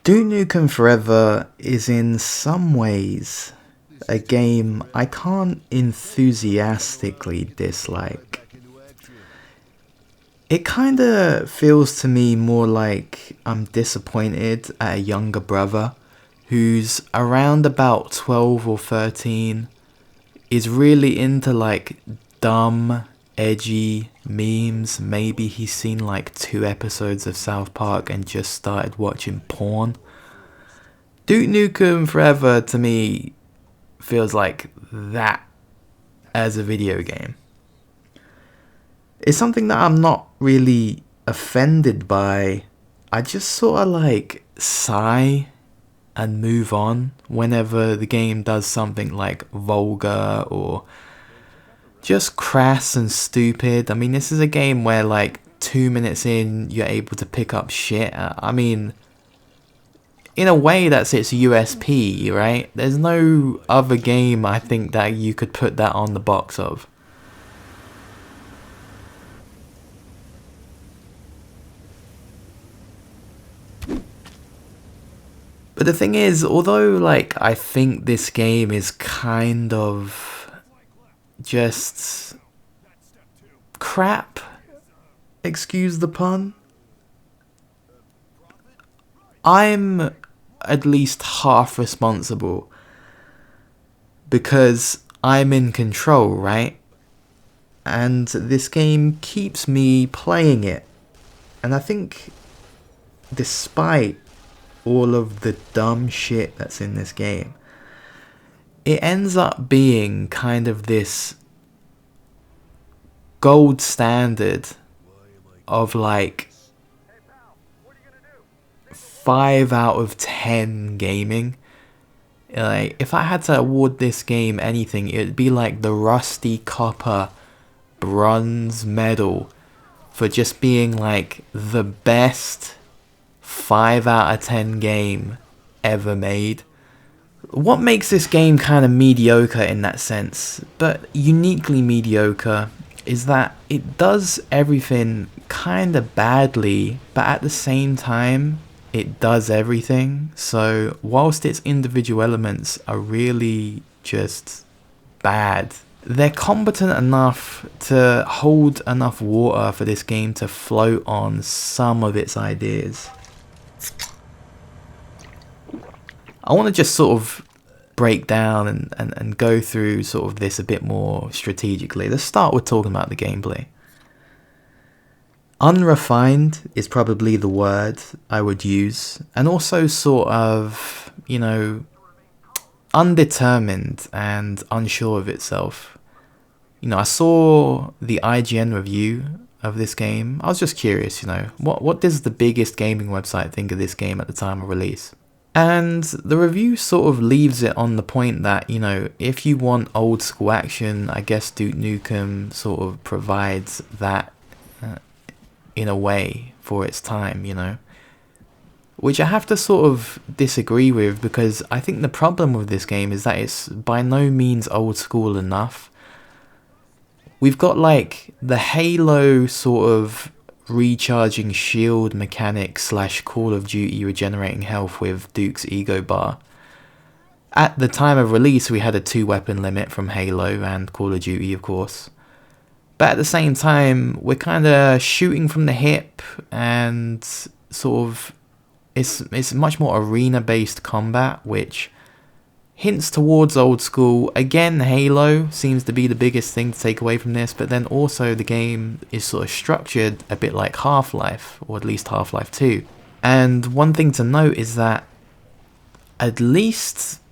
Duke Nukem Forever is in some ways a game I can't enthusiastically dislike. It kinda feels to me more like I'm disappointed at a younger brother who's around about 12 or 13, is really into like dumb, edgy memes. Maybe he's seen like 2 episodes of South Park and just started watching porn. Duke Nukem Forever to me feels like that as a video game. It's something that I'm not really offended by. I just sort of like sigh and move on whenever the game does something like vulgar or just crass and stupid. I mean, this is a game where like 2 minutes in you're able to pick up shit. I mean, in a way that's its USP, right? There's no other game I think that you could put that on the box of. But the thing is, although like I think this game is kind of just crap, excuse the pun, I'm at least half responsible because I'm in control, right? And this game keeps me playing it. And I think despite all of the dumb shit that's in this game, it ends up being kind of this gold standard of like 5 out of 10 gaming. Like, if I had to award this game anything, it would be like the Rusty Copper Bronze Medal for just being like the best 5 out of 10 game ever made. What makes this game kind of mediocre in that sense, but uniquely mediocre, is that it does everything kind of badly, but at the same time it does everything. So whilst its individual elements are really just bad, they're competent enough to hold enough water for this game to float on some of its ideas. I want to just sort of break down and go through sort of this a bit more strategically. Let's start with talking about the gameplay. Unrefined is probably the word I would use, and also sort of, you know, undetermined and unsure of itself. You know, I saw the IGN review of this game. I was just curious, you know, what does the biggest gaming website think of this game at the time of release? And the review sort of leaves it on the point that, you know, if you want old school action, I guess Duke Nukem sort of provides that in a way for its time, you know. Which I have to sort of disagree with, because I think the problem with this game is that it's by no means old school enough. We've got like the Halo sort of recharging shield mechanic / Call of Duty regenerating health with Duke's ego bar. At the time of release we had a 2-weapon limit from Halo and Call of Duty, of course. But at the same time we're kind of shooting from the hip, and sort of it's much more arena based combat, which hints towards old school. Again, Halo seems to be the biggest thing to take away from this, but then also the game is sort of structured a bit like Half-Life, or at least Half-Life 2. And one thing to note is that at least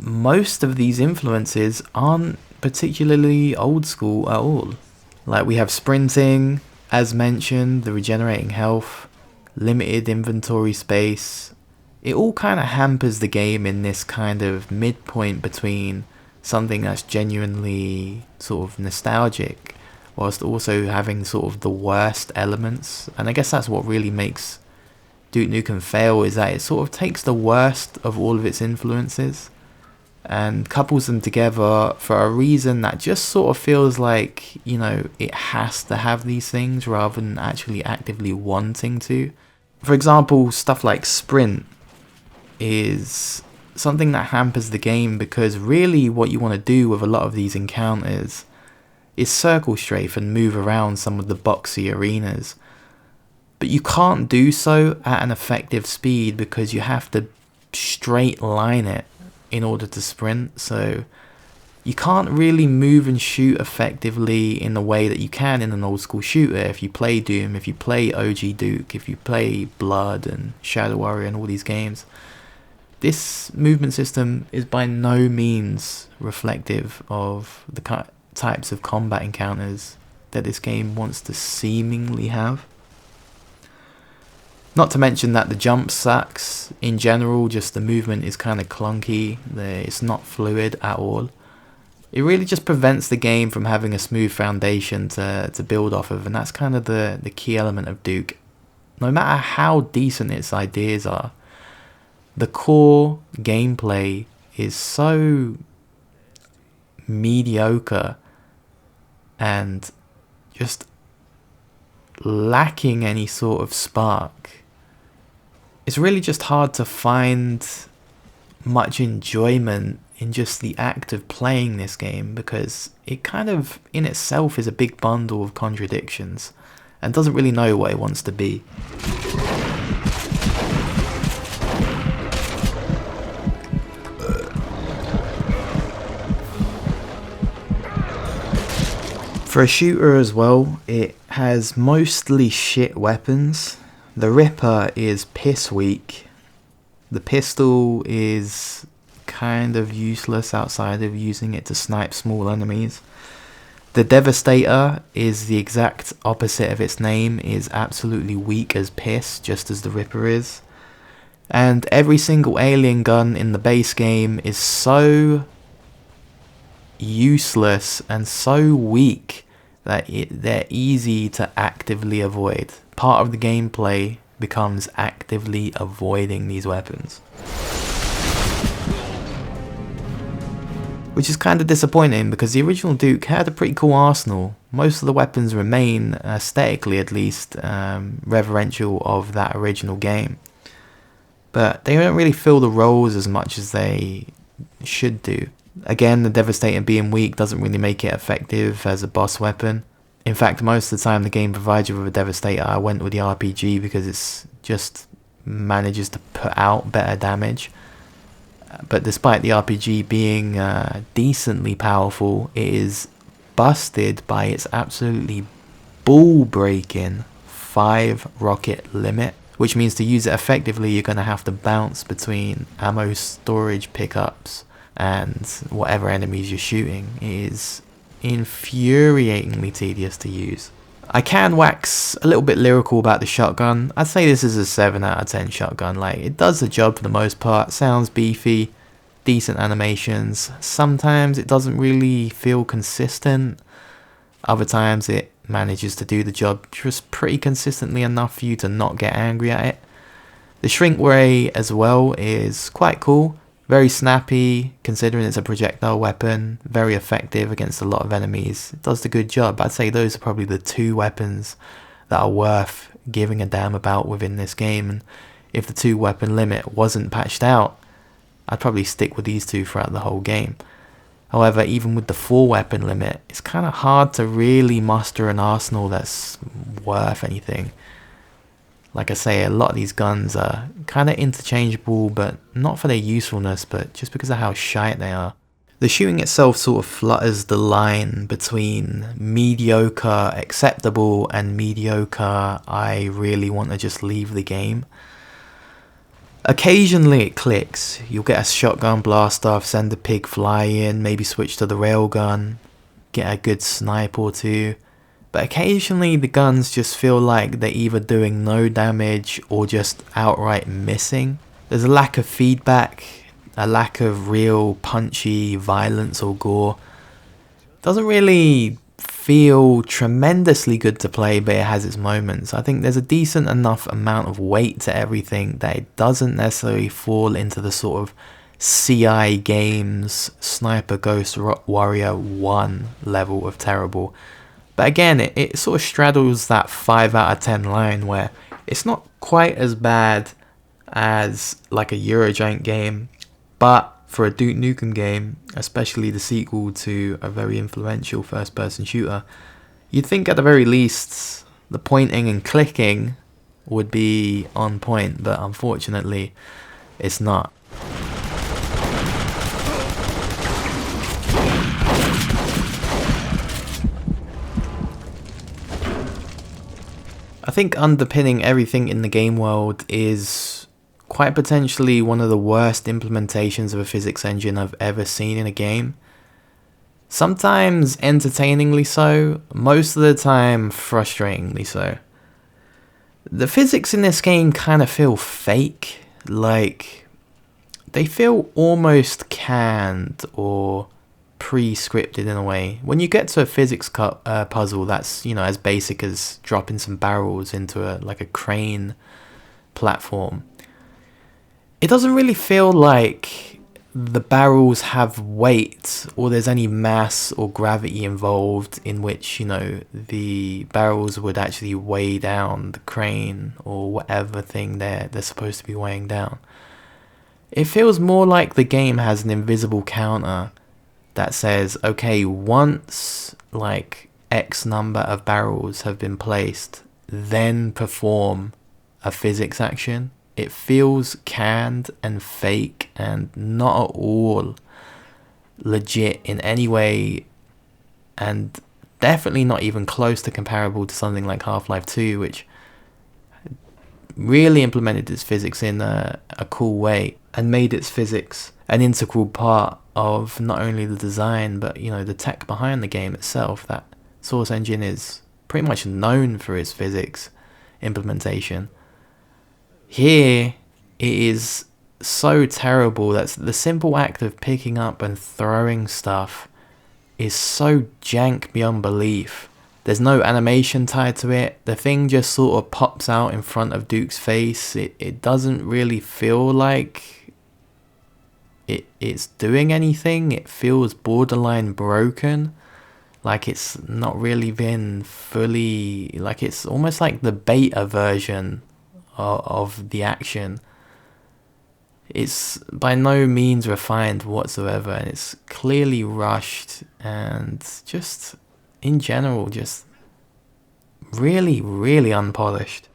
most of these influences aren't particularly old school at all. Like, we have sprinting, as mentioned, the regenerating health, limited inventory space. It all kind of hampers the game in this kind of midpoint between something that's genuinely sort of nostalgic, whilst also having sort of the worst elements. And I guess that's what really makes Duke Nukem fail, is that it sort of takes the worst of all of its influences and couples them together for a reason that just sort of feels like, you know, it has to have these things rather than actually actively wanting to. For example, stuff like sprint. is something that hampers the game, because really what you want to do with a lot of these encounters is circle strafe and move around some of the boxy arenas. But you can't do so at an effective speed because you have to straight line it in order to sprint. So you can't really move and shoot effectively in the way that you can in an old school shooter. If you play Doom, if you play OG Duke, if you play Blood and Shadow Warrior and all these games, this movement system is by no means reflective of the types of combat encounters that this game wants to seemingly have. Not to mention that the jump sucks in general, just the movement is kind of clunky, it's not fluid at all. It really just prevents the game from having a smooth foundation to build off of, and that's kind of the key element of Duke. No matter how decent its ideas are, the core gameplay is so mediocre and just lacking any sort of spark. It's really just hard to find much enjoyment in just the act of playing this game, because it kind of in itself is a big bundle of contradictions and doesn't really know what it wants to be. For a shooter as well, it has mostly shit weapons. The Ripper is piss weak. The pistol is kind of useless outside of using it to snipe small enemies. The Devastator is the exact opposite of its name, is absolutely weak as piss, just as the Ripper is. And every single alien gun in the base game is so useless and so weak that they're easy to actively avoid. Part of the gameplay becomes actively avoiding these weapons, which is kind of disappointing because the original Duke had a pretty cool arsenal. Most of the weapons remain, aesthetically at least, reverential of that original game, but they don't really fill the roles as much as they should do. Again, the Devastator being weak doesn't really make it effective as a boss weapon. In fact, most of the time the game provides you with a Devastator, I went with the RPG because it's just manages to put out better damage. But despite the RPG being decently powerful, it is busted by its absolutely ball-breaking 5 rocket limit, which means to use it effectively you're going to have to bounce between ammo storage pickups and whatever enemies you're shooting. It is infuriatingly tedious to use. I can wax a little bit lyrical about the shotgun. I'd say this is a 7 out of 10 shotgun. Like, it does the job for the most part, sounds beefy, decent animations. Sometimes it doesn't really feel consistent. Other times it manages to do the job just pretty consistently enough for you to not get angry at it. The shrink ray as well is quite cool. Very snappy, considering it's a projectile weapon. Very effective against a lot of enemies. It does the good job. I'd say those are probably the 2 weapons that are worth giving a damn about within this game. And if the 2 weapon limit wasn't patched out, I'd probably stick with these 2 throughout the whole game. However, even with the 4 weapon limit, it's kind of hard to really muster an arsenal that's worth anything. Like I say, a lot of these guns are kind of interchangeable, but not for their usefulness, but just because of how shite they are. The shooting itself sort of flutters the line between mediocre, acceptable, and mediocre, I really want to just leave the game. Occasionally it clicks. You'll get a shotgun blast off, send a pig fly in, maybe switch to the railgun, get a good snipe or 2. But occasionally the guns just feel like they're either doing no damage or just outright missing. There's a lack of feedback, a lack of real punchy violence or gore. Doesn't really feel tremendously good to play, but it has its moments. I think there's a decent enough amount of weight to everything that it doesn't necessarily fall into the sort of CI Games Sniper Ghost Warrior 1 level of terrible. But again, it sort of straddles that 5 out of 10 line where it's not quite as bad as like a Euro-jank game, but for a Duke Nukem game, especially the sequel to a very influential first-person shooter, you'd think at the very least the pointing and clicking would be on point, but unfortunately it's not. I think underpinning everything in the game world is quite potentially one of the worst implementations of a physics engine I've ever seen in a game. Sometimes entertainingly so, most of the time frustratingly so. The physics in this game kind of feel fake, like they feel almost canned or pre-scripted in a way. When you get to a physics puzzle that's, you know, as basic as dropping some barrels into a crane platform, it doesn't really feel like the barrels have weight or there's any mass or gravity involved in which, you know, the barrels would actually weigh down the crane or whatever thing they're supposed to be weighing down. It feels more like the game has an invisible counter that says, okay, once like X number of barrels have been placed, then perform a physics action. It feels canned and fake and not at all legit in any way, and definitely not even close to comparable to something like Half-Life 2, which really implemented its physics in a cool way and made its physics an integral part of not only the design but, you know, the tech behind the game itself. That Source engine is pretty much known for its physics implementation. Here it is so terrible that the simple act of picking up and throwing stuff is so jank beyond belief. There's no animation tied to it. The thing just sort of pops out in front of Duke's face. It doesn't really feel like it's doing anything. It feels borderline broken. Like it's not really been fully... like it's almost like the beta version of the action. It's by no means refined whatsoever, and it's clearly rushed and just... in general, just really, really unpolished.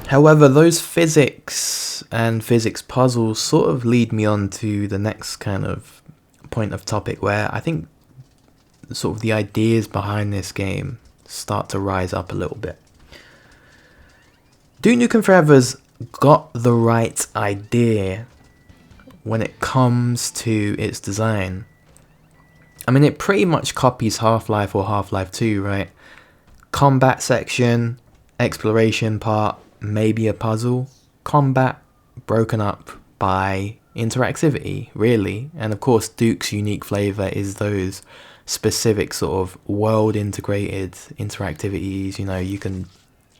However, those physics and physics puzzles sort of lead me on to the next kind of point of topic, where I think sort of the ideas behind this game start to rise up a little bit. Duke Nukem Forever's got the right idea when it comes to its design. I mean, it pretty much copies Half-Life or Half-Life 2, right? Combat section, exploration part, maybe a puzzle, combat broken up by interactivity, really. And of course, Duke's unique flavor is those specific sort of world integrated interactivities. You know, you can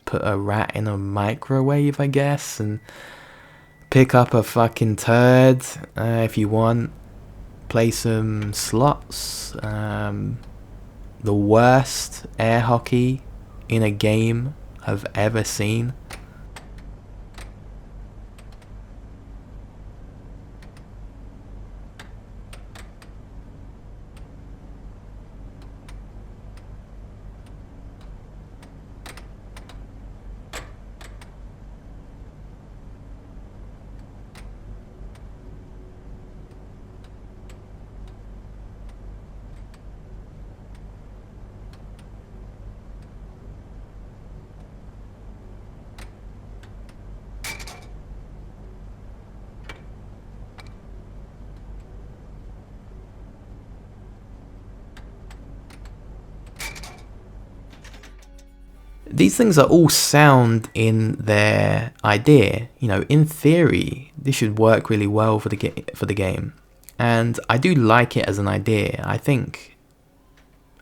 put a rat in a microwave, I guess, and pick up a fucking turd if you want. Play some slots. The worst air hockey in a game I've ever seen. These things are all sound in their idea. You know, in theory, this should work really well for the game. And I do like it as an idea. I think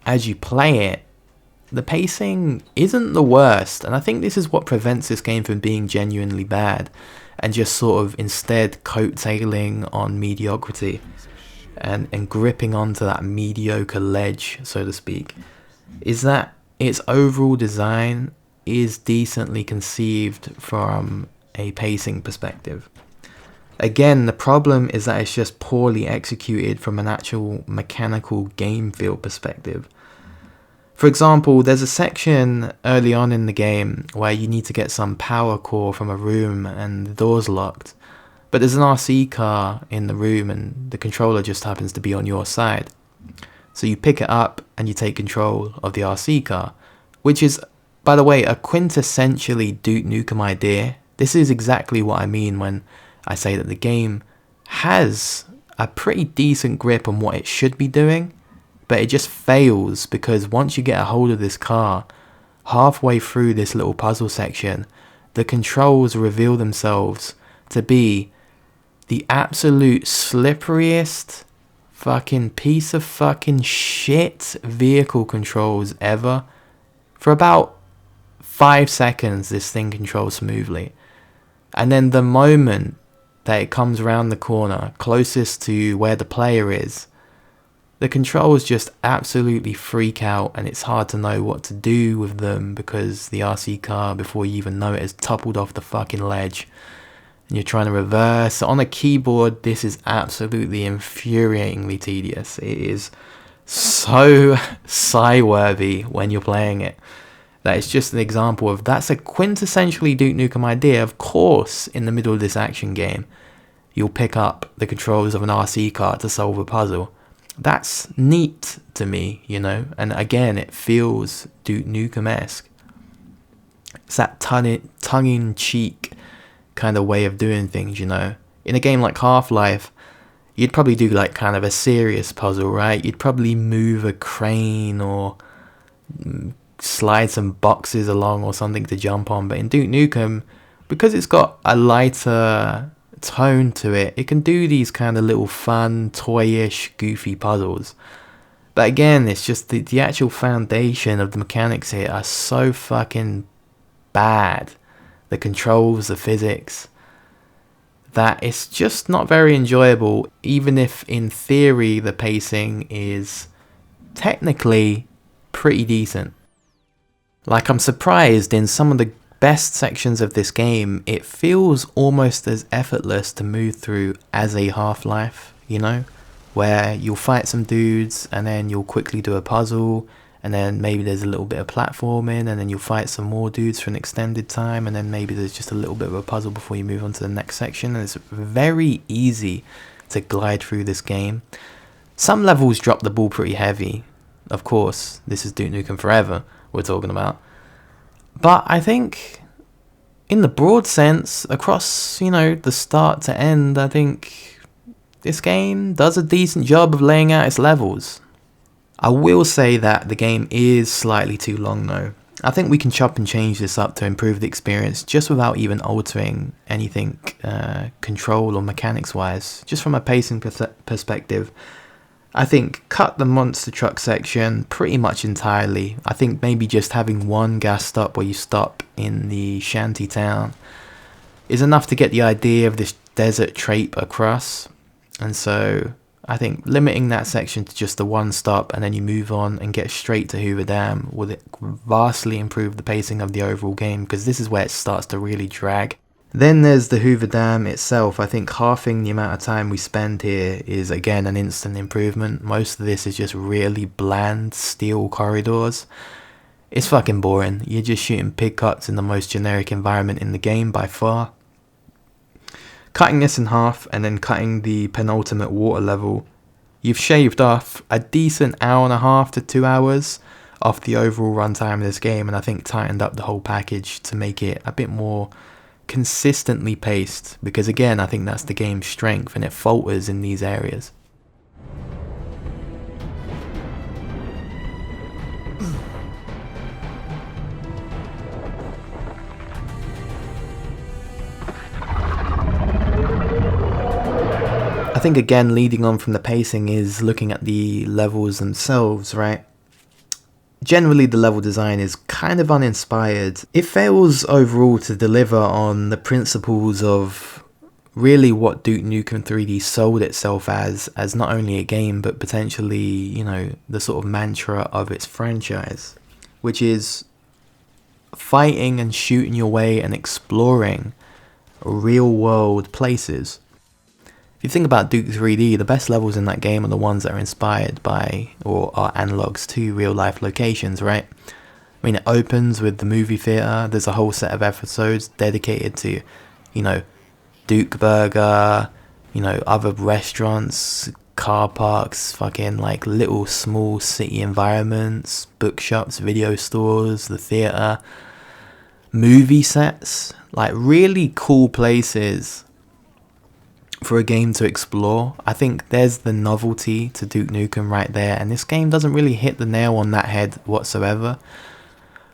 as you play it, the pacing isn't the worst, and I think this is what prevents this game from being genuinely bad and just sort of instead coattailing on mediocrity and gripping onto that mediocre ledge, so to speak, is that its overall design is decently conceived from a pacing perspective. Again, the problem is that it's just poorly executed from an actual mechanical game feel perspective. For example, there's a section early on in the game where you need to get some power core from a room and the door's locked, but there's an RC car in the room and the controller just happens to be on your side. So you pick it up and you take control of the RC car, which is, by the way, a quintessentially Duke Nukem idea. This is exactly what I mean when I say that the game has a pretty decent grip on what it should be doing, but it just fails because once you get a hold of this car, halfway through this little puzzle section, the controls reveal themselves to be the absolute slipperiest fucking piece of fucking shit vehicle controls ever. For about 5 seconds, this thing controls smoothly. And then the moment that it comes around the corner, closest to where the player is, the controls just absolutely freak out and it's hard to know what to do with them because the RC car, before you even know it, has toppled off the fucking ledge. And you're trying to reverse. On a keyboard, this is absolutely infuriatingly tedious. It is so sigh-worthy when you're playing it. That is just an example of, that's a quintessentially Duke Nukem idea. Of course, in the middle of this action game, you'll pick up the controls of an RC car to solve a puzzle. That's neat to me, you know, and again, it feels Duke Nukem-esque. It's that tongue-in-cheek kind of way of doing things, you know. In a game like Half-Life, you'd probably do like kind of a serious puzzle, right? You'd probably move a crane or slide some boxes along or something to jump on, but in Duke Nukem, because it's got a lighter tone to it, it can do these kind of little fun, toyish, goofy puzzles. But again, it's just the actual foundation of the mechanics here are so fucking bad. The controls, the physics, that it's just not very enjoyable, even if in theory the pacing is technically pretty decent. Like, I'm surprised in some of the best sections of this game, it feels almost as effortless to move through as a Half-Life, you know, where you'll fight some dudes and then you'll quickly do a puzzle, and then maybe there's a little bit of platforming, and then you'll fight some more dudes for an extended time, and then maybe there's just a little bit of a puzzle before you move on to the next section. And it's very easy to glide through this game. Some levels drop the ball pretty heavy. Of course, this is Duke Nukem Forever we're talking about. But I think in the broad sense, across, you know, the start to end, I think this game does a decent job of laying out its levels. I will say that the game is slightly too long though. I think we can chop and change this up to improve the experience just without even altering anything control or mechanics wise. Just from a pacing perspective, I think cut the monster truck section pretty much entirely. I think maybe just having one gas stop where you stop in the shanty town is enough to get the idea of this desert trape across. And so I think limiting that section to just the one stop and then you move on and get straight to Hoover Dam would vastly improve the pacing of the overall game, because this is where it starts to really drag. Then there's the Hoover Dam itself. I think halving the amount of time we spend here is again an instant improvement. Most of this is just really bland steel corridors. It's fucking boring. You're just shooting pig cuts in the most generic environment in the game by far. Cutting this in half and then cutting the penultimate water level, you've shaved off a decent hour and a half to 2 hours off the overall runtime of this game, and I think tightened up the whole package to make it a bit more consistently paced, because again, I think that's the game's strength and it falters in these areas. I think again, leading on from the pacing is looking at the levels themselves, right? Generally, the level design is kind of uninspired. It fails overall to deliver on the principles of really what Duke Nukem 3D sold itself as not only a game, but potentially, you know, the sort of mantra of its franchise, which is fighting and shooting your way and exploring real world places. If you think about Duke 3D, the best levels in that game are the ones that are inspired by or are analogues to real life locations, right? I mean, it opens with the movie theatre. There's a whole set of episodes dedicated to, you know, Duke Burger, you know, other restaurants, car parks, fucking like little small city environments, bookshops, video stores, the theatre, movie sets, like really cool places for a game to explore. I think there's the novelty to Duke Nukem right there, and this game doesn't really hit the nail on that head whatsoever.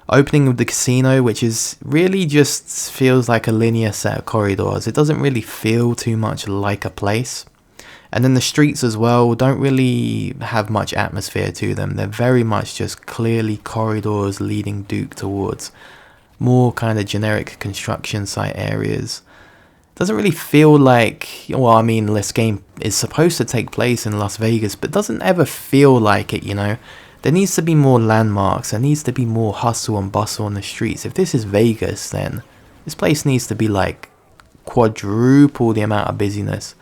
Opening with the casino, which is really just feels like a linear set of corridors. It doesn't really feel too much like a place. And then the streets as well don't really have much atmosphere to them. They're very much just clearly corridors leading Duke towards more kind of generic construction site areas. Doesn't really feel like, well, I mean, this game is supposed to take place in Las Vegas, but doesn't ever feel like it, you know? There needs to be more landmarks, there needs to be more hustle and bustle on the streets. If this is Vegas, then this place needs to be like quadruple the amount of busyness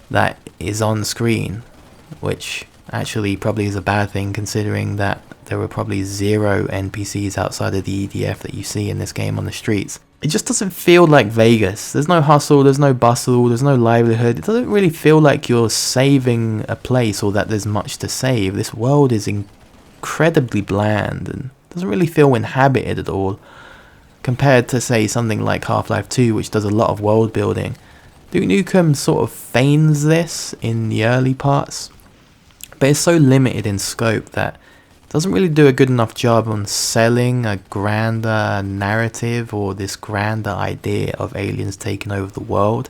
that is on screen, which actually probably is a bad thing considering that there were probably 0 NPCs outside of the EDF that you see in this game on the streets. It just doesn't feel like Vegas. There's no hustle, there's no bustle, there's no livelihood. It doesn't really feel like you're saving a place or that there's much to save. This world is incredibly bland and doesn't really feel inhabited at all, compared to, say, something like Half-Life 2, which does a lot of world building. Duke Nukem sort of feigns this in the early parts, but it's so limited in scope that doesn't really do a good enough job on selling a grander narrative or this grander idea of aliens taking over the world.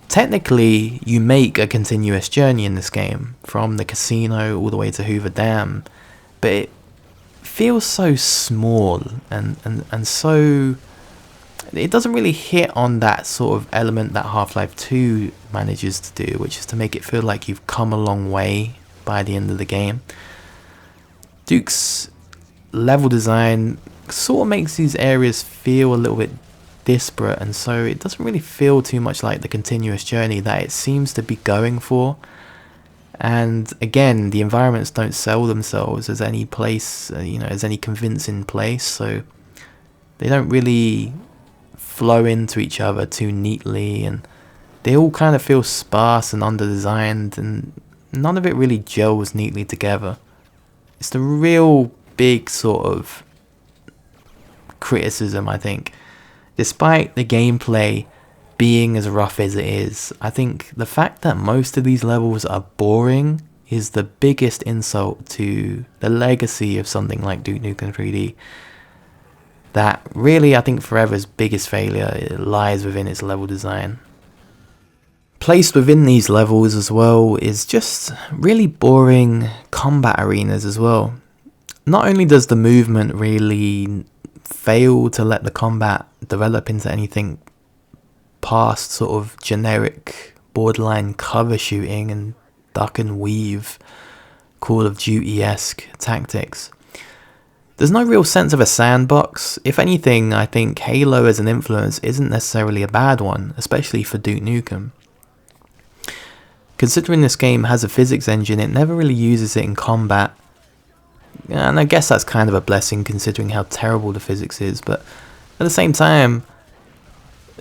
Technically, you make a continuous journey in this game, from the casino all the way to Hoover Dam, but it feels so small and so... It doesn't really hit on that sort of element that Half-Life 2 manages to do, which is to make it feel like you've come a long way by the end of the game. Duke's level design sort of makes these areas feel a little bit disparate, and so it doesn't really feel too much like the continuous journey that it seems to be going for. And again, the environments don't sell themselves as any place, as any convincing place, so they don't really flow into each other too neatly, and they all kind of feel sparse and under-designed, and none of it really gels neatly together. It's the real big sort of criticism, I think. Despite the gameplay being as rough as it is, I think the fact that most of these levels are boring is the biggest insult to the legacy of something like Duke Nukem 3D. That really, I think Forever's biggest failure lies within its level design. Placed within these levels as well is just really boring combat arenas as well. Not only does the movement really fail to let the combat develop into anything past sort of generic borderline cover shooting and duck and weave Call of Duty-esque tactics, there's no real sense of a sandbox. If anything, I think Halo as an influence isn't necessarily a bad one, especially for Duke Nukem. Considering this game has a physics engine, it never really uses it in combat. And I guess that's kind of a blessing considering how terrible the physics is, but at the same time,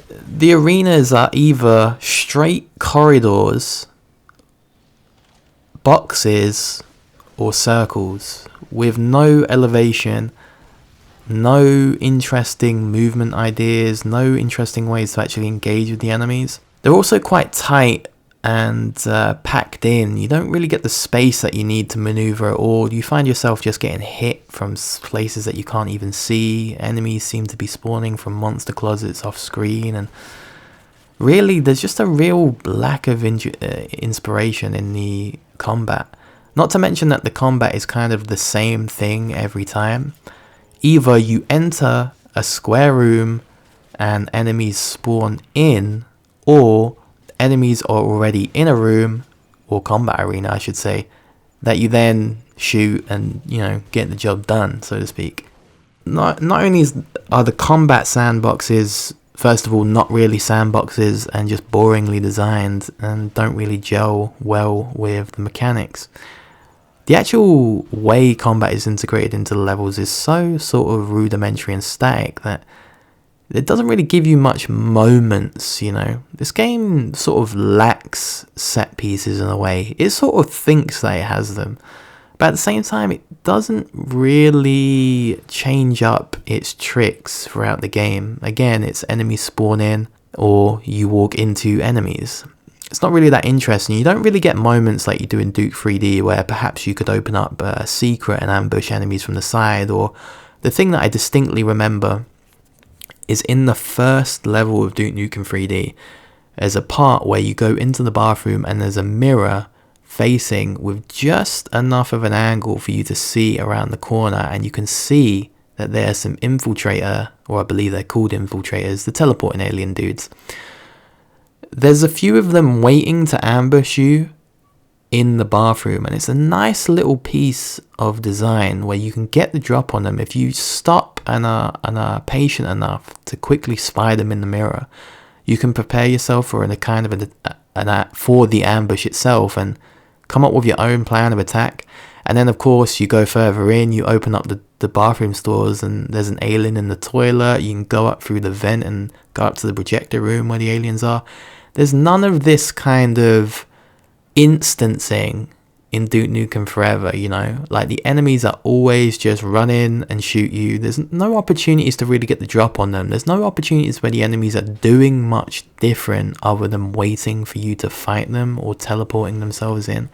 the arenas are either straight corridors, boxes, or circles, with no elevation, no interesting movement ideas, no interesting ways to actually engage with the enemies. They're also quite tight and packed in. You don't really get the space that you need to maneuver at all. You find yourself just getting hit from places that you can't even see. Enemies seem to be spawning from monster closets off screen, and really, there's just a real lack of inspiration in the combat. Not to mention that the combat is kind of the same thing every time. Either you enter a square room and enemies spawn in, or enemies are already in a room, or combat arena I should say, that you then shoot and, you know, get the job done, so to speak. Not only are the combat sandboxes, first of all, not really sandboxes and just boringly designed and don't really gel well with the mechanics, the actual way combat is integrated into the levels is so sort of rudimentary and static that it doesn't really give you much moments, you know. This game sort of lacks set pieces in a way. It sort of thinks that it has them, but at the same time it doesn't really change up its tricks throughout the game. Again, it's enemies spawn in or you walk into enemies. It's not really that interesting. You don't really get moments like you do in Duke 3D where perhaps you could open up a secret and ambush enemies from the side. Or the thing that I distinctly remember is in the first level of Duke Nukem 3D, there's a part where you go into the bathroom and there's a mirror facing with just enough of an angle for you to see around the corner, and you can see that there's some infiltrator, or I believe they're called infiltrators, the teleporting alien dudes. There's a few of them waiting to ambush you in the bathroom, and it's a nice little piece of design where you can get the drop on them if you stop and are patient enough to quickly spy them in the mirror. You can prepare yourself for for the ambush itself and come up with your own plan of attack. And then of course you go further in, you open up the bathroom stores and there's an alien in the toilet. You can go up through the vent and go up to the projector room where the aliens are. There's none of this kind of instancing in Duke Nukem Forever, you know, like the enemies are always just run in and shoot you. There's no opportunities to really get the drop on them. There's no opportunities where the enemies are doing much different other than waiting for you to fight them or teleporting themselves in.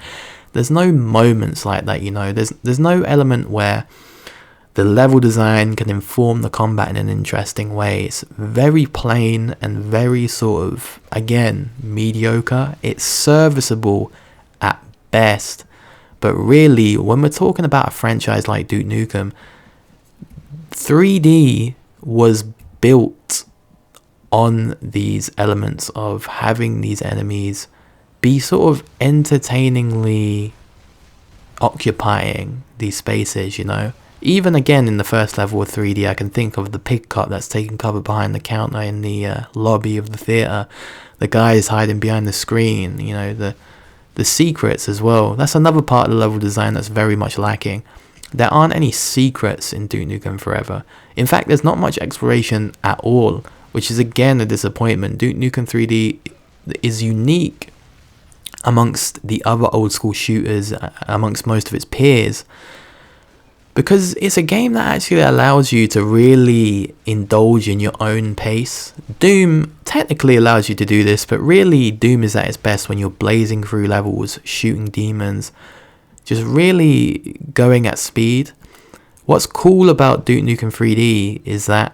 There's no moments like that, you know. There's no element where the level design can inform the combat in an interesting way. It's very plain and very sort of, again, mediocre. It's serviceable at best. But really, when we're talking about a franchise like Duke Nukem, 3D was built on these elements of having these enemies be sort of entertainingly occupying these spaces, you know. Even again in the first level of 3D, I can think of the pig cop that's taking cover behind the counter in the lobby of the theater. The guys hiding behind the screen, you know, the secrets as well. That's another part of the level design that's very much lacking. There aren't any secrets in Duke Nukem Forever. In fact, there's not much exploration at all, which is again a disappointment. Duke Nukem 3D is unique amongst the other old school shooters, amongst most of its peers, because it's a game that actually allows you to really indulge in your own pace. Doom technically allows you to do this, but really Doom is at its best when you're blazing through levels, shooting demons, just really going at speed. What's cool about Duke Nukem 3D is that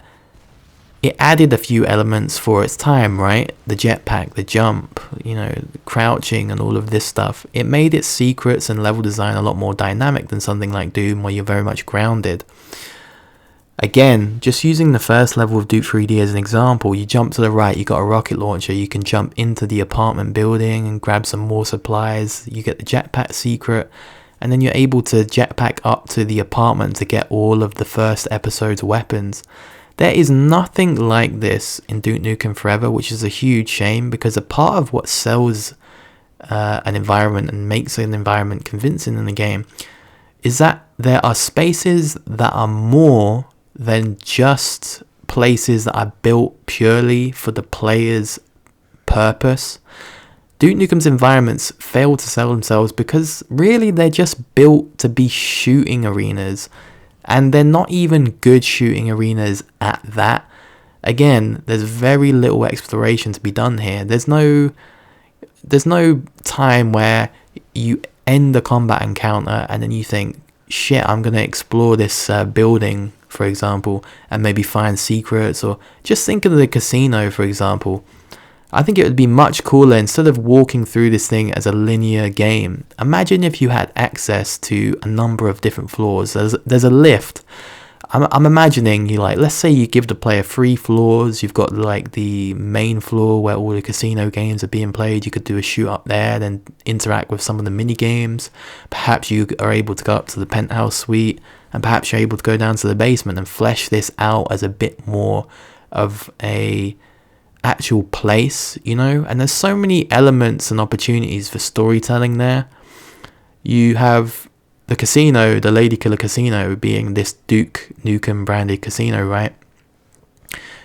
it added a few elements for its time, right? The jetpack, the jump, you know, crouching and all of this stuff. It made its secrets and level design a lot more dynamic than something like Doom where you're very much grounded. Again, just using the first level of Duke 3D as an example, you jump to the right, you got a rocket launcher, you can jump into the apartment building and grab some more supplies, you get the jetpack secret, and then you're able to jetpack up to the apartment to get all of the first episode's weapons. There is nothing like this in Duke Nukem Forever, which is a huge shame, because a part of what sells an environment and makes an environment convincing in the game is that there are spaces that are more than just places that are built purely for the player's purpose. Duke Nukem's environments fail to sell themselves because really they're just built to be shooting arenas. And they're not even good shooting arenas at that. Again, there's very little exploration to be done here. There's no time where you end the combat encounter and then you think, shit, I'm going to explore this building, for example, and maybe find secrets. Or just think of the casino, for example. I think it would be much cooler, instead of walking through this thing as a linear game, imagine if you had access to a number of different floors. There's a lift. I'm imagining you, like, let's say you give the player 3 floors. You've got like the main floor where all the casino games are being played. You could do a shoot up there, then interact with some of the mini games. Perhaps you are able to go up to the penthouse suite, and perhaps you're able to go down to the basement and flesh this out as a bit more of a actual place, you know. And there's so many elements and opportunities for storytelling there. You have the casino, the Lady Killer Casino, being this Duke Nukem branded casino, right?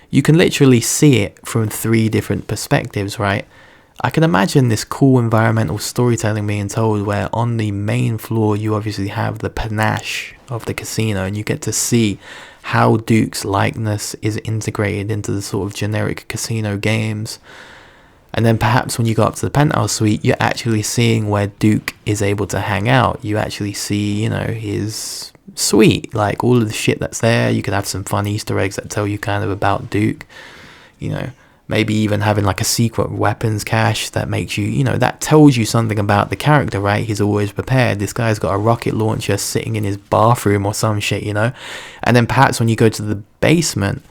You can literally see it from 3 different perspectives, right? I can imagine this cool environmental storytelling being told where on the main floor you obviously have the panache of the casino, and you get to see how Duke's likeness is integrated into the sort of generic casino games. And then perhaps when you go up to the penthouse suite, you're actually seeing where Duke is able to hang out. You actually see, you know, his suite, like all of the shit that's there. You could have some fun Easter eggs that tell you kind of about Duke, you know, maybe even having like a secret weapons cache that makes you, you know, that tells you something about the character, right? He's always prepared. This guy's got a rocket launcher sitting in his bathroom or some shit, you know. And then perhaps when you go to the basement,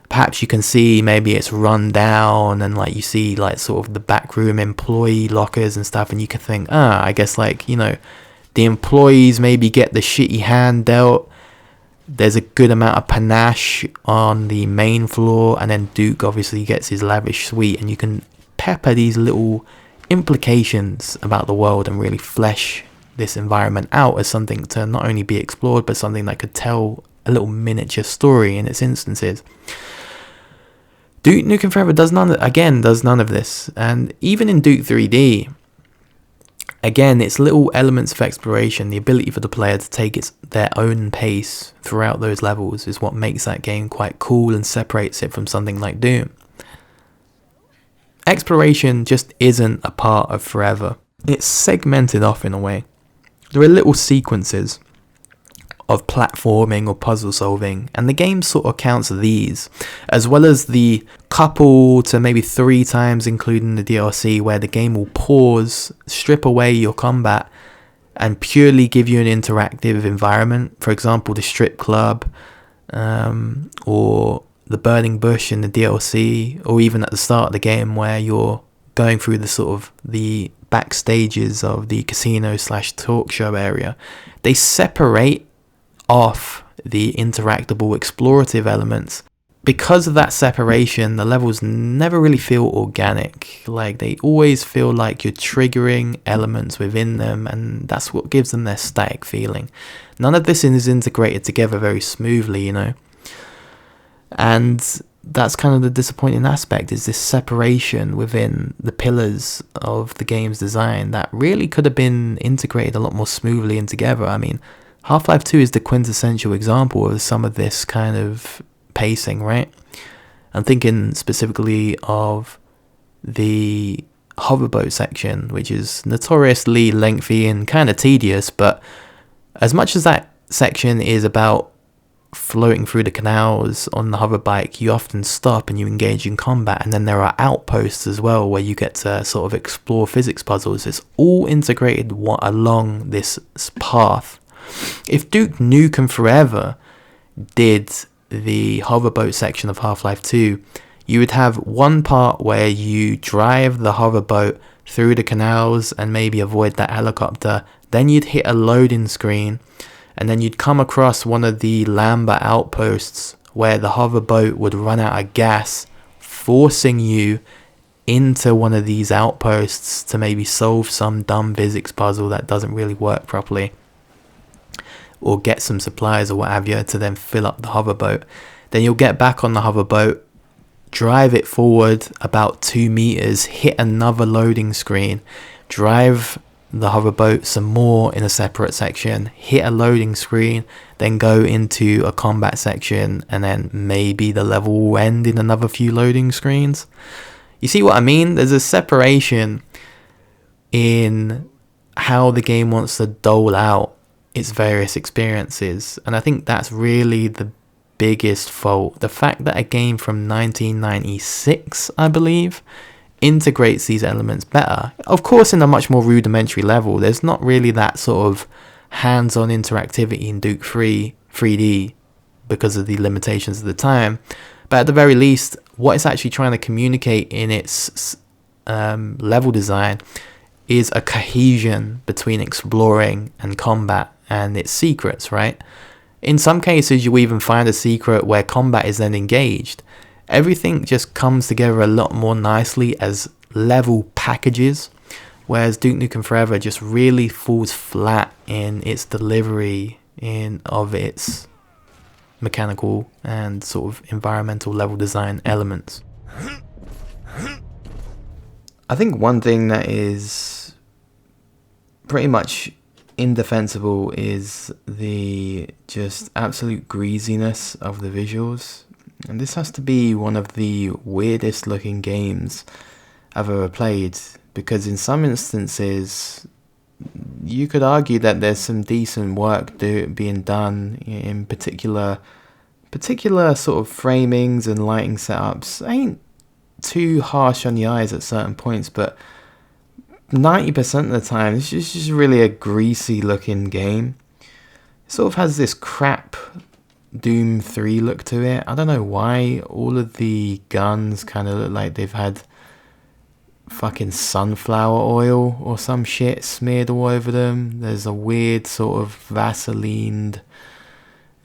perhaps you can see maybe it's run down, and like you see like sort of the backroom employee lockers and stuff, and you can think, I guess, like, you know, the employees maybe get the shitty hand dealt. There's a good amount of panache on the main floor, and then Duke obviously gets his lavish suite, and you can pepper these little implications about the world and really flesh this environment out as something to not only be explored, but something that could tell a little miniature story in its instances. Duke Nukem Forever does none of this. And even in Duke 3D, again, it's little elements of exploration. The ability for the player to take their own pace throughout those levels is what makes that game quite cool and separates it from something like Doom. Exploration just isn't a part of Forever. It's segmented off in a way. There are little sequences of platforming or puzzle solving, and the game sort of counts these, as well as the couple to maybe 3 times, including the DLC, where the game will pause, strip away your combat, and purely give you an interactive environment. For example, the strip club, or the burning bush in the DLC, or even at the start of the game where you're going through the sort of the backstages of the casino / talk show area. They separate off the interactable explorative elements. Because of that separation, the levels never really feel organic. Like, they always feel like you're triggering elements within them, and that's what gives them their static feeling. None of this is integrated together very smoothly, you know. And that's kind of the disappointing aspect, is this separation within the pillars of the game's design that really could have been integrated a lot more smoothly and together. I mean, Half-Life 2 is the quintessential example of some of this kind of pacing, right? I'm thinking specifically of the hoverboat section, which is notoriously lengthy and kind of tedious, but as much as that section is about floating through the canals on the hoverbike, you often stop and you engage in combat, and then there are outposts as well where you get to sort of explore physics puzzles. It's all integrated along this path. If Duke Nukem Forever did the hoverboat section of Half-Life 2, you would have one part where you drive the hoverboat through the canals and maybe avoid that helicopter. Then you'd hit a loading screen, and then you'd come across one of the Lambert outposts where the hoverboat would run out of gas, forcing you into one of these outposts to maybe solve some dumb physics puzzle that doesn't really work properly, or get some supplies or what have you to then fill up the hoverboat. Then you'll get back on the hoverboat, drive it forward about 2 meters, hit another loading screen, drive the hoverboat some more in a separate section, hit a loading screen, then go into a combat section, and then maybe the level will end in another few loading screens. You see what I mean? There's a separation in how the game wants to dole out its various experiences, and I think that's really the biggest fault. The fact that a game from 1996, I believe, integrates these elements better. Of course, in a much more rudimentary level, there's not really that sort of hands-on interactivity in Duke 3D because of the limitations of the time. But at the very least, what it's actually trying to communicate in its level design is a cohesion between exploring and combat and its secrets, right? In some cases, you even find a secret where combat is then engaged. Everything just comes together a lot more nicely as level packages, whereas Duke Nukem Forever just really falls flat in its delivery of its mechanical and sort of environmental level design elements. I think one thing that is pretty much indefensible is the just absolute greasiness of the visuals. And this has to be one of the weirdest looking games I've ever played, because in some instances you could argue that there's some decent work being done in particular sort of framings and lighting setups. Ain't too harsh on the eyes at certain points, but 90% of the time it's just really a greasy looking game. It sort of has this crap Doom 3 look to it. I don't know why all of the guns kind of look like they've had fucking sunflower oil or some shit smeared all over them. There's a weird sort of Vaselined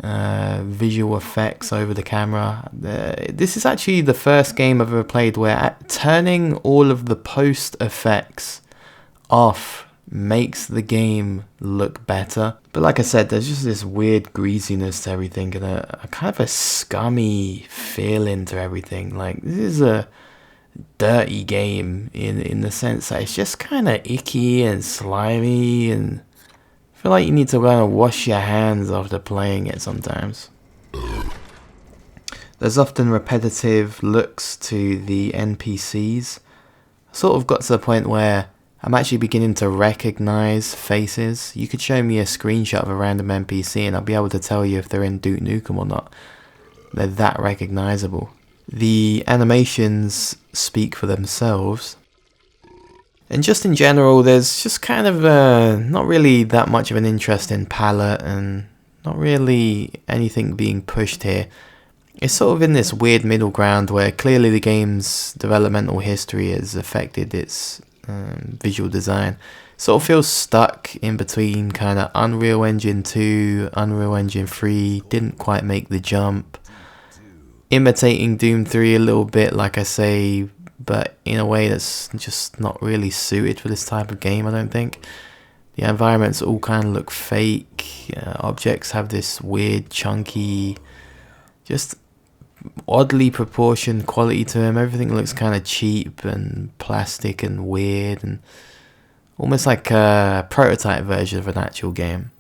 visual effects over the camera. This is actually the first game I've ever played where turning all of the post effects off makes the game look better. But like I said, there's just this weird greasiness to everything and a kind of a scummy feeling to everything. Like, this is a dirty game in the sense that it's just kind of icky and slimy, and I feel like you need to kind of wash your hands after playing it sometimes. There's often repetitive looks to the NPCs. I sort of got to the point where I'm actually beginning to recognize faces. You could show me a screenshot of a random NPC and I'll be able to tell you if they're in Duke Nukem or not. They're that recognizable. The animations speak for themselves. And just in general, there's just kind of not really that much of an interest in palette and not really anything being pushed here. It's sort of in this weird middle ground where clearly the game's developmental history has affected its visual design. Sort of feels stuck in between kind of Unreal Engine 2, Unreal Engine 3, didn't quite make the jump. Imitating Doom 3 a little bit, like I say, but in a way that's just not really suited for this type of game, I don't think. The environments all kind of look fake. Objects have this weird, chunky, just oddly proportioned quality to them. Everything looks kind of cheap and plastic and weird and almost like a prototype version of an actual game.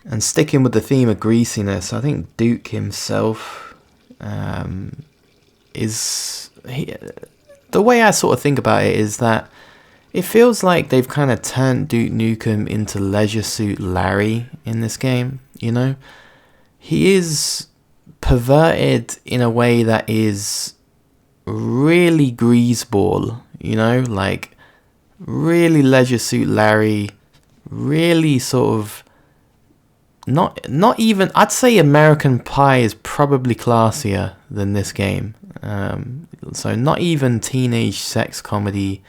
And sticking with the theme of greasiness, I think Duke himself the way I sort of think about it is that it feels like they've kind of turned Duke Nukem into Leisure Suit Larry in this game, you know? He is perverted in a way that is really greaseball, you know? Like, really Leisure Suit Larry, really sort of not even, I'd say American Pie is probably classier than this game. So not even teenage sex comedy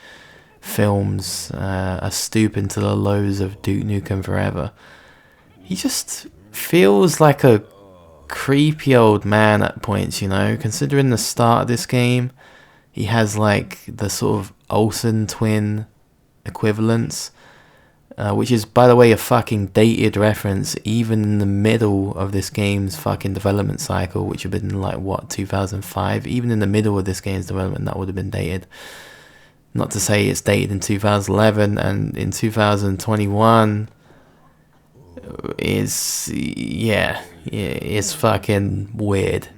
films are stooping to the lows of Duke Nukem Forever. He just feels like a creepy old man at points, you know, considering the start of this game. He has like the sort of Olsen twin equivalents. Which is, by the way, a fucking dated reference, even in the middle of this game's fucking development cycle, which would have been like, what, 2005? Even in the middle of this game's development, that would have been dated. Not to say it's dated in 2011, and in 2021, it's fucking weird.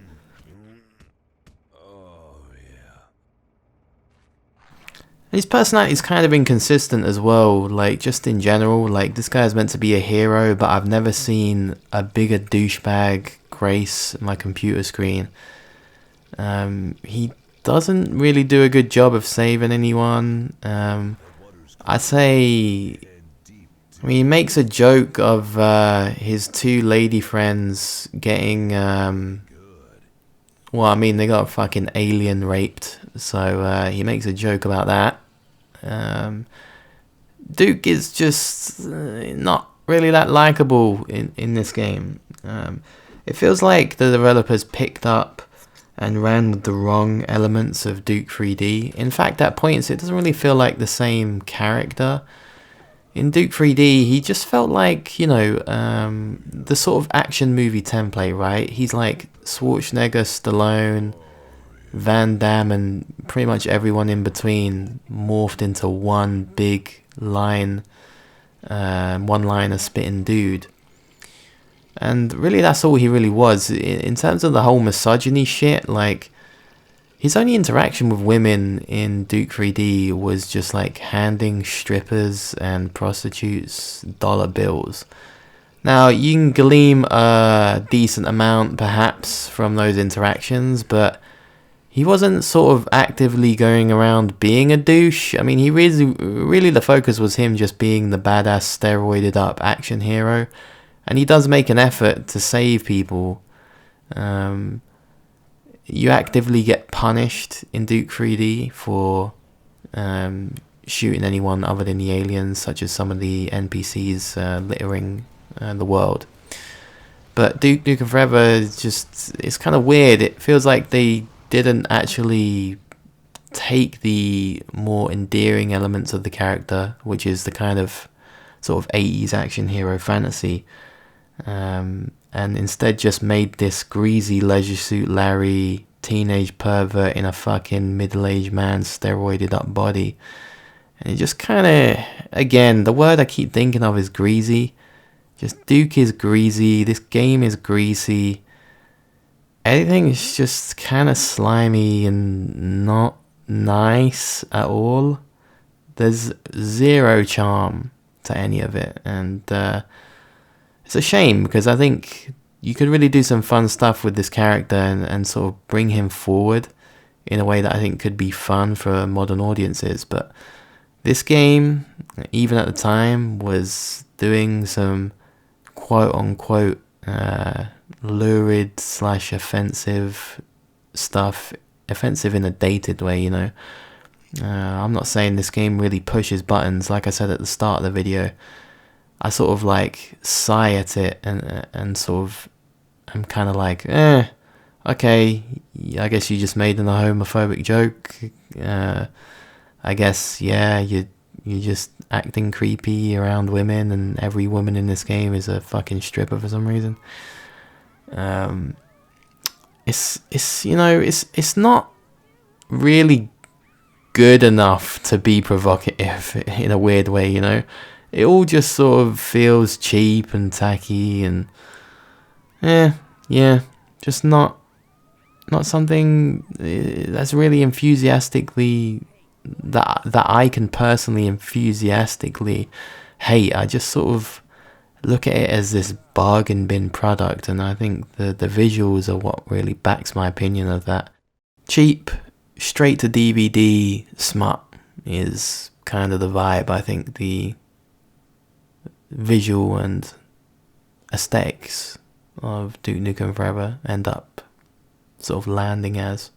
His personality is kind of inconsistent as well, like, just in general. Like, this guy is meant to be a hero, but I've never seen a bigger douchebag grace my computer screen He doesn't really do a good job of saving anyone. I'd say, I mean, he makes a joke of his two lady friends getting, well, I mean, they got fucking alien raped, so he makes a joke about that. Duke is just not really that likable in this game. It feels like the developers picked up and ran with the wrong elements of Duke 3D. In fact, at points, it doesn't really feel like the same character. In Duke 3D, he just felt like, you know, the sort of action movie template, right? He's like Schwarzenegger, Stallone, Van Damme, and pretty much everyone in between morphed into one big line, one-liner spitting dude. And really, that's all he really was. In terms of the whole misogyny shit, like, his only interaction with women in Duke 3D was just like handing strippers and prostitutes dollar bills. Now, you can glean a decent amount perhaps from those interactions, but he wasn't sort of actively going around being a douche. I mean, he really the focus was him just being the badass steroided up action hero. And he does make an effort to save people. You actively get punished in Duke 3D for shooting anyone other than the aliens, such as some of the NPCs littering the world. But Duke Nukem Forever is just, it's kind of weird. It feels like they didn't actually take the more endearing elements of the character, which is the kind of sort of 80s action hero fantasy, and instead just made this greasy Leisure Suit Larry teenage pervert in a fucking middle-aged man's steroided up body. And it just kind of, again, the word I keep thinking of is greasy. Just Duke is greasy, this game is greasy. Everything is just kind of slimy and not nice at all. There's zero charm to any of it, and it's a shame, because I think you could really do some fun stuff with this character and sort of bring him forward in a way that I think could be fun for modern audiences. But this game, even at the time, was doing some quote-unquote lurid / offensive stuff. Offensive in a dated way, you know. I'm not saying this game really pushes buttons. Like I said at the start of the video, I sort of like sigh at it and sort of, I'm kind of like, okay, I guess you just made an homophobic joke. I guess, yeah, you're just acting creepy around women, and every woman in this game is a fucking stripper for some reason. It's you know, it's not really good enough to be provocative in a weird way, you know. It all just sort of feels cheap and tacky, and yeah, just not something that's really enthusiastically, that I can personally enthusiastically hate. I just sort of look at it as this bargain bin product, and I think the visuals are what really backs my opinion of that. Cheap, straight to DVD smut is kind of the vibe I think the visual and aesthetics of Duke Nukem Forever end up sort of landing as.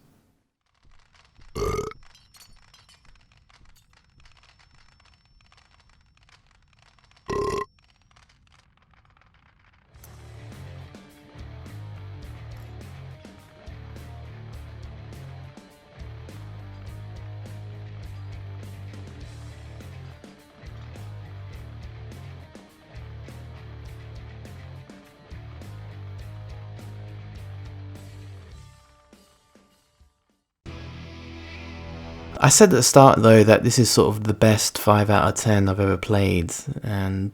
I said at the start though that this is sort of the best 5 out of 10 I've ever played, and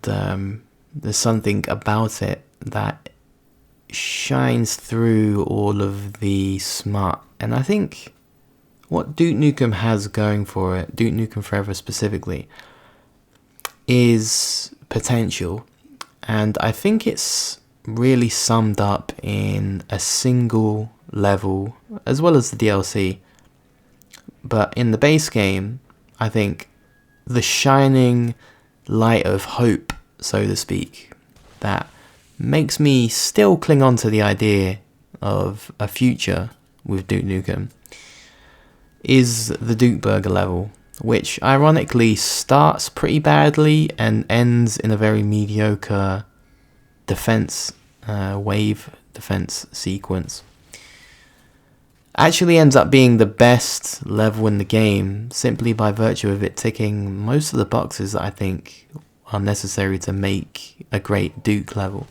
there's something about it that shines through all of the smut. And I think what Duke Nukem has going for it, Duke Nukem Forever specifically, is potential. And I think it's really summed up in a single level, as well as the DLC. But in the base game, I think the shining light of hope, so to speak, that makes me still cling on to the idea of a future with Duke Nukem, is the Duke Burger level, which ironically starts pretty badly and ends in a very mediocre defense, wave defense sequence. Actually ends up being the best level in the game simply by virtue of it ticking most of the boxes that I think are necessary to make a great Duke level.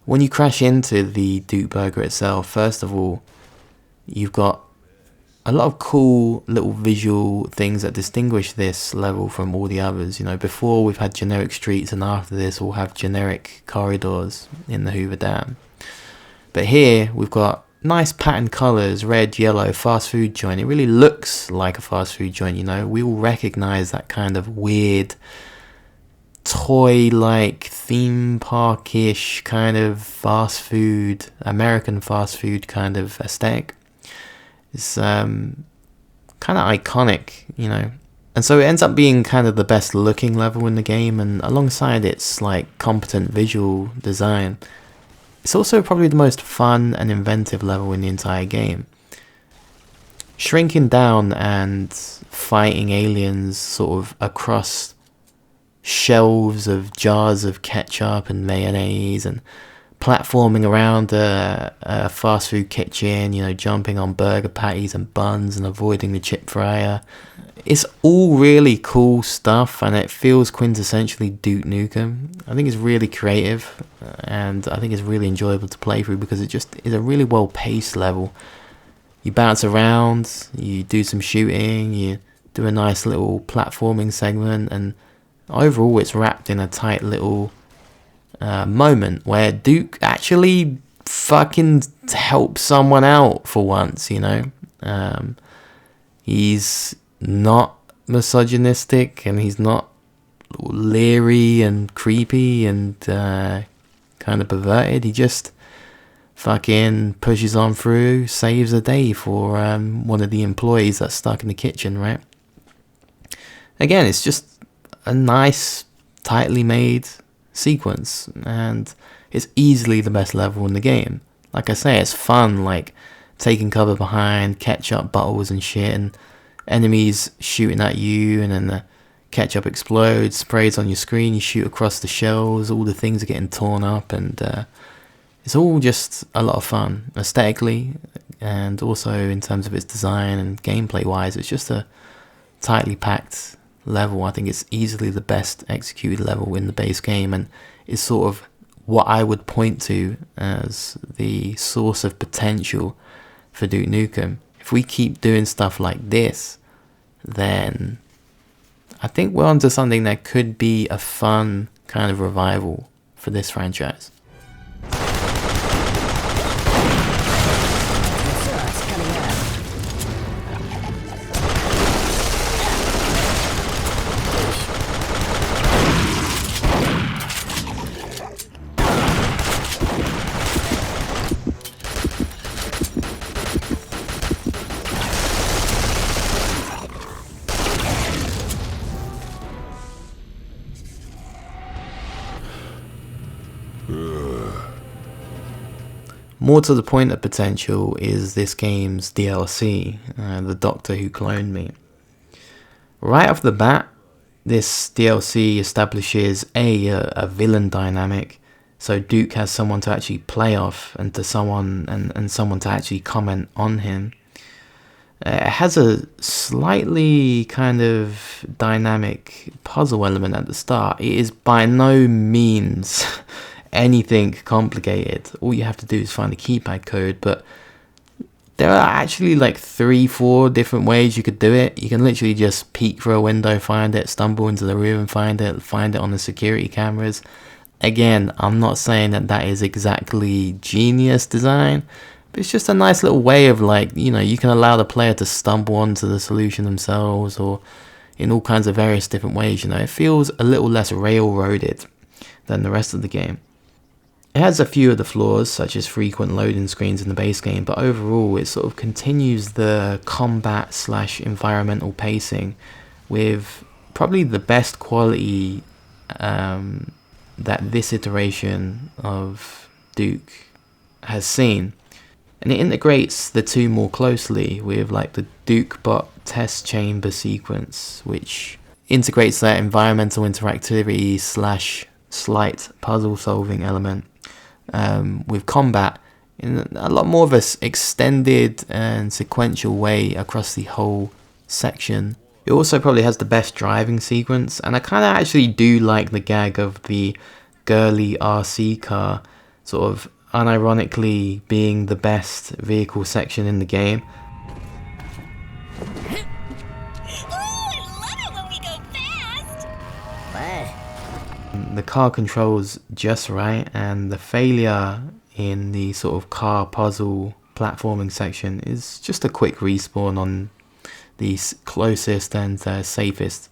When you crash into the Duke Burger itself, first of all, you've got a lot of cool little visual things that distinguish this level from all the others. You know, before we've had generic streets, and after this we'll have generic corridors in the Hoover Dam. But here we've got nice patterned colours, red, yellow, fast food joint. It really looks like a fast food joint, you know. We all recognise that kind of weird, toy-like, theme park-ish kind of fast food, American fast food kind of aesthetic. It's kind of iconic, you know. And so it ends up being kind of the best looking level in the game, and alongside its like competent visual design, it's also probably the most fun and inventive level in the entire game. Shrinking down and fighting aliens sort of across shelves of jars of ketchup and mayonnaise, and platforming around a fast food kitchen, you know, jumping on burger patties and buns and avoiding the chip fryer. It's all really cool stuff, and it feels quintessentially Duke Nukem. I think it's really creative, and I think it's really enjoyable to play through because it just is a really well paced level. You bounce around, you do some shooting, you do a nice little platforming segment, and overall it's wrapped in a tight little moment where Duke actually fucking helps someone out for once, you know. He's not misogynistic, and he's not leery and creepy and kind of perverted. He just fucking pushes on through, saves the day for one of the employees that's stuck in the kitchen, right? Again, it's just a nice, tightly made sequence, and it's easily the best level in the game. Like I say, it's fun, like taking cover behind ketchup bottles and shit, and enemies shooting at you, and then the ketchup explodes, sprays on your screen, you shoot across the shells, all the things are getting torn up, and it's all just a lot of fun aesthetically, and also in terms of its design and gameplay wise. It's just a tightly packed level. I think it's easily the best executed level in the base game, and is sort of what I would point to as the source of potential for Duke Nukem. If we keep doing stuff like this, then I think we're onto something that could be a fun kind of revival for this franchise. More to the point of potential is this game's DLC, The Doctor Who Cloned Me. Right off the bat, this DLC establishes a villain dynamic, so Duke has someone to actually play off, and to someone to actually comment on him. It has a slightly kind of dynamic puzzle element at the start. It is by no means anything complicated. All you have to do is find the keypad code, but there are actually like 3-4 different ways you could do it. You can literally just peek through a window, find it, stumble into the room and find it on the security cameras. Again, I'm not saying that is exactly genius design, but it's just a nice little way of, like, you know, you can allow the player to stumble onto the solution themselves, or in all kinds of various different ways. You know, it feels a little less railroaded than the rest of the game. It has a few of the flaws, such as frequent loading screens in the base game, but overall it sort of continues the combat slash environmental pacing with probably the best quality that this iteration of Duke has seen. And it integrates the two more closely with like the DukeBot test chamber sequence, which integrates that environmental interactivity slash slight puzzle solving element with combat in a lot more of a extended and sequential way across the whole section. It also probably has the best driving sequence, and I kind of actually do like the gag of the girly RC car sort of unironically being the best vehicle section in the game. The car controls just right, and the failure in the sort of car puzzle platforming section is just a quick respawn on the closest and safest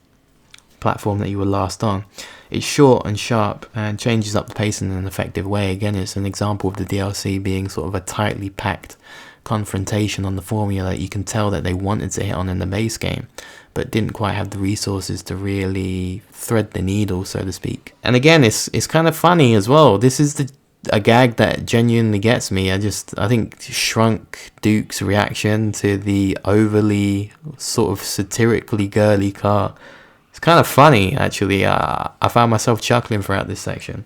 platform that you were last on. It's short and sharp and changes up the pace in an effective way. Again, it's an example of the DLC being sort of a tightly packed confrontation on the formula that you can tell that they wanted to hit on in the base game, but didn't quite have the resources to really thread the needle, so to speak. And again, it's kind of funny as well. This is a gag that genuinely gets me. I think Shrunk Duke's reaction to the overly sort of satirically girly car, it's kind of funny actually. I found myself chuckling throughout this section.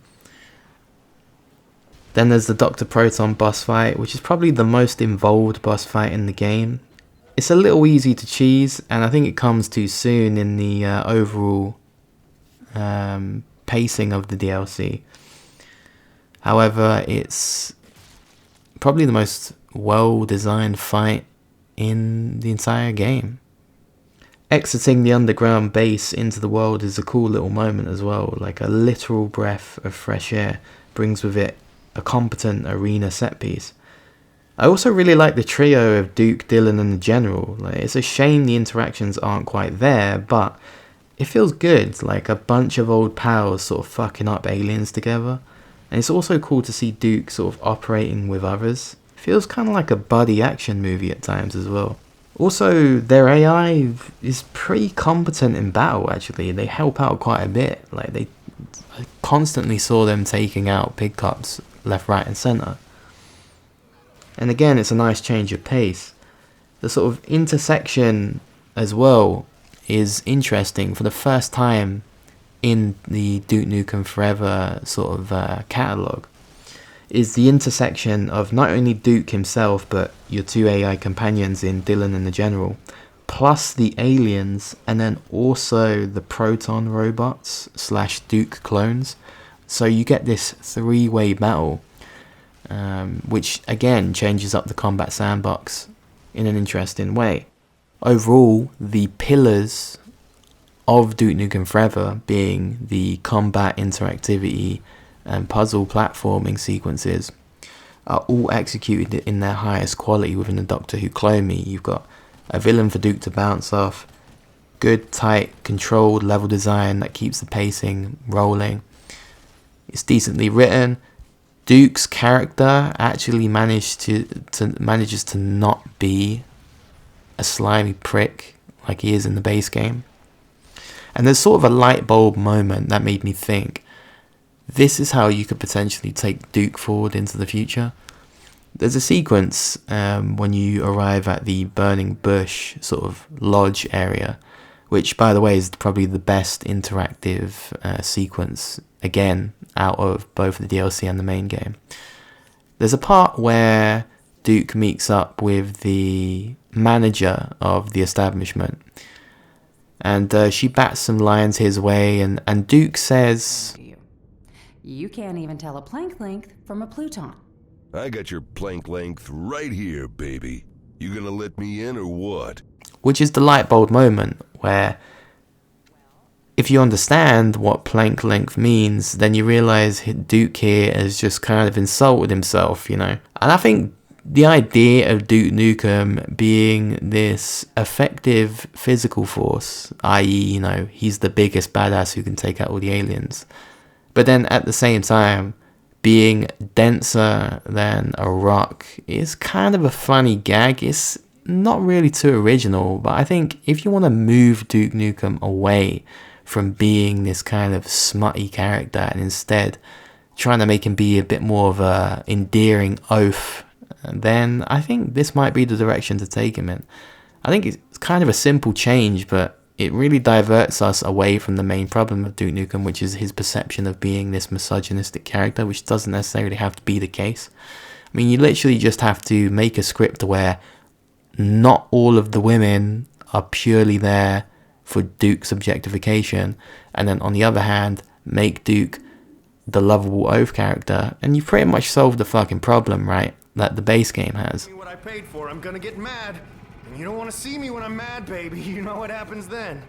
Then there's the Dr. Proton boss fight, which is probably the most involved boss fight in the game. It's a little easy to cheese, and I think it comes too soon in the overall pacing of the DLC. However, it's probably the most well-designed fight in the entire game. Exiting the underground base into the world is a cool little moment as well, like a literal breath of fresh air brings with it a competent arena set piece. I also really like the trio of Duke, Dylan and the General. Like, it's a shame the interactions aren't quite there, but it feels good, like a bunch of old pals sort of fucking up aliens together. And it's also cool to see Duke sort of operating with others. It feels kind of like a buddy action movie at times as well. Also, their AI is pretty competent in battle actually. They help out quite a bit. Like, I constantly saw them taking out pickups left, right and centre. And again, it's a nice change of pace. The sort of intersection as well is interesting. For the first time in the Duke Nukem Forever sort of catalogue, is the intersection of not only Duke himself, but your two AI companions in Dylan and the General, plus the aliens, and then also the Proton robots slash Duke clones. So you get this three-way battle, which again changes up the combat sandbox in an interesting way. Overall, the pillars of Duke Nukem Forever being the combat interactivity and puzzle platforming sequences are all executed in their highest quality within the Doctor Who clone me. You've got a villain for Duke to bounce off, good, tight, controlled level design that keeps the pacing rolling. It's decently written. Duke's character actually manages to not be a slimy prick like he is in the base game. And there's sort of a light bulb moment that made me think, this is how you could potentially take Duke forward into the future. There's a sequence when you arrive at the Burning Bush sort of lodge area, which by the way is probably the best interactive sequence, again, out of both the DLC and the main game. There's a part where Duke meets up with the manager of the establishment, and she bats some lines his way, and Duke says, You can't even tell a plank length from a Pluton. I got your plank length right here, baby. You gonna let me in or what? Which is the light bulb moment where, if you understand what plank length means, then you realise Duke here has just kind of insulted himself, you know. And I think the idea of Duke Nukem being this effective physical force, i.e., you know, he's the biggest badass who can take out all the aliens, but then at the same time being denser than a rock is kind of a funny gag. It's not really too original, but I think if you want to move Duke Nukem away from being this kind of smutty character and instead trying to make him be a bit more of a endearing oaf, then I think this might be the direction to take him in. I think it's kind of a simple change, but it really diverts us away from the main problem of Duke Nukem, which is his perception of being this misogynistic character, which doesn't necessarily have to be the case. I mean, you literally just have to make a script where not all of the women are purely there for Duke's objectification, and then on the other hand, make Duke the lovable oaf character, and you pretty much solved the fucking problem, right? That the base game has. What I paid for, I'm gonna get mad. And you don't want to see me when I'm mad, baby. You know what happens then.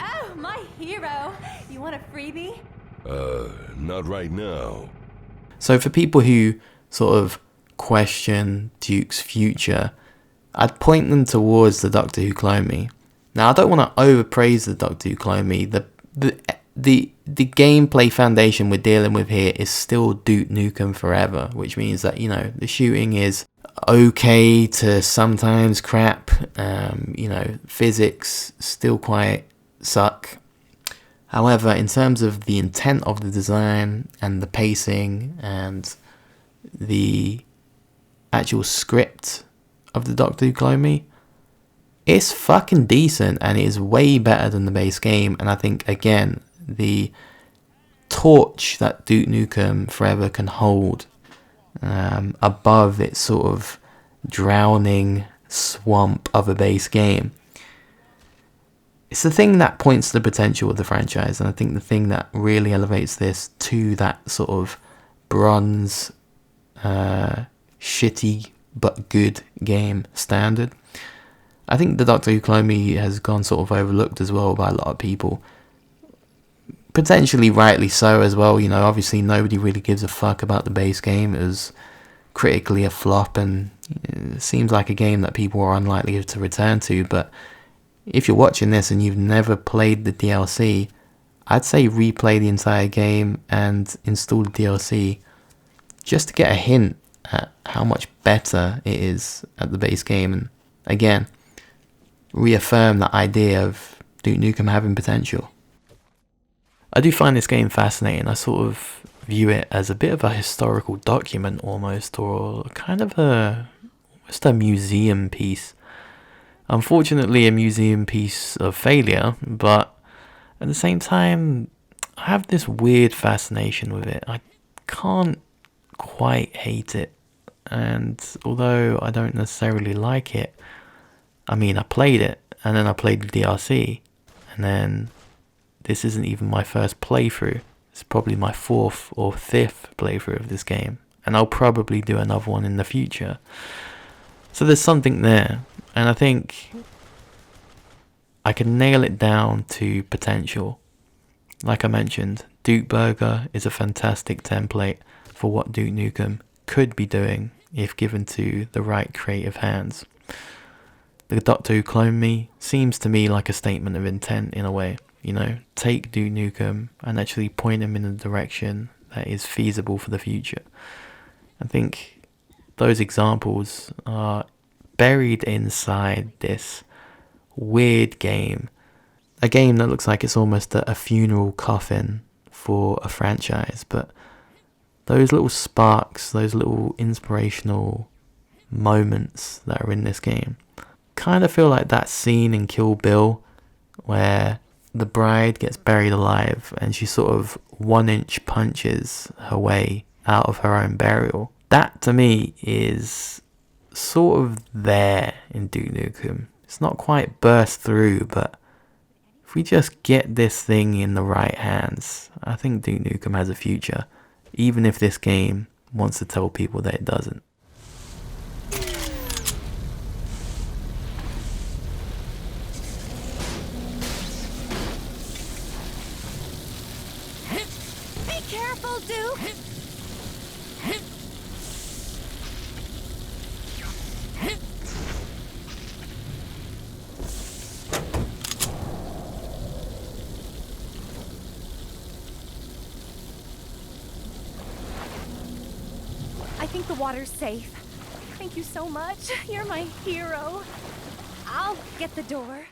Oh, my hero. You want a freebie? Not right now. So for people who sort of question Duke's future, I'd point them towards the Doctor Who Clone Me. Now, I don't want to overpraise the Doctor Who Clone Me. The gameplay foundation we're dealing with here is still Duke Nukem Forever, which means that, you know, the shooting is okay to sometimes crap. You know, physics still quite suck. However, in terms of the intent of the design and the pacing and the actual script of the Doctor Who Clone Me, it's fucking decent and it is way better than the base game. And I think, again, the torch that Duke Nukem Forever can hold above its sort of drowning swamp of a base game, it's the thing that points to the potential of the franchise. And I think the thing that really elevates this to that sort of bronze, shitty but good game standard. I think the Doctor Who Clone Me has gone sort of overlooked as well by a lot of people. Potentially rightly so as well. You know, obviously nobody really gives a fuck about the base game. It was critically a flop and it seems like a game that people are unlikely to return to. But if you're watching this and you've never played the DLC, I'd say replay the entire game and install the DLC just to get a hint at how much better it is at the base game. And again, reaffirm that idea of Duke Nukem having potential. I do find this game fascinating. I sort of view it as a bit of a historical document almost, or kind of almost a museum piece. Unfortunately, a museum piece of failure, but at the same time, I have this weird fascination with it. I can't quite hate it, and although I don't necessarily like it, I mean, I played it, and then I played the DLC, and then this isn't even my first playthrough. It's probably my 4th or 5th playthrough of this game, and I'll probably do another one in the future. So there's something there, and I think I can nail it down to potential. Like I mentioned, Duke Burger is a fantastic template for what Duke Nukem could be doing if given to the right creative hands. The Doctor Who Clone Me seems to me like a statement of intent in a way. You know, take Duke Nukem and actually point him in a direction that is feasible for the future. I think those examples are buried inside this weird game. A game that looks like it's almost a funeral coffin for a franchise, but those little sparks, those little inspirational moments that are in this game kind of feel like that scene in Kill Bill where the bride gets buried alive and she sort of 1-inch punches her way out of her own burial. That to me is sort of there in Duke Nukem. It's not quite burst through, but if we just get this thing in the right hands, I think Duke Nukem has a future, even if this game wants to tell people that it doesn't. Be careful, Duke! think the water's safe. Thank you so much. You're my hero. I'll get the door.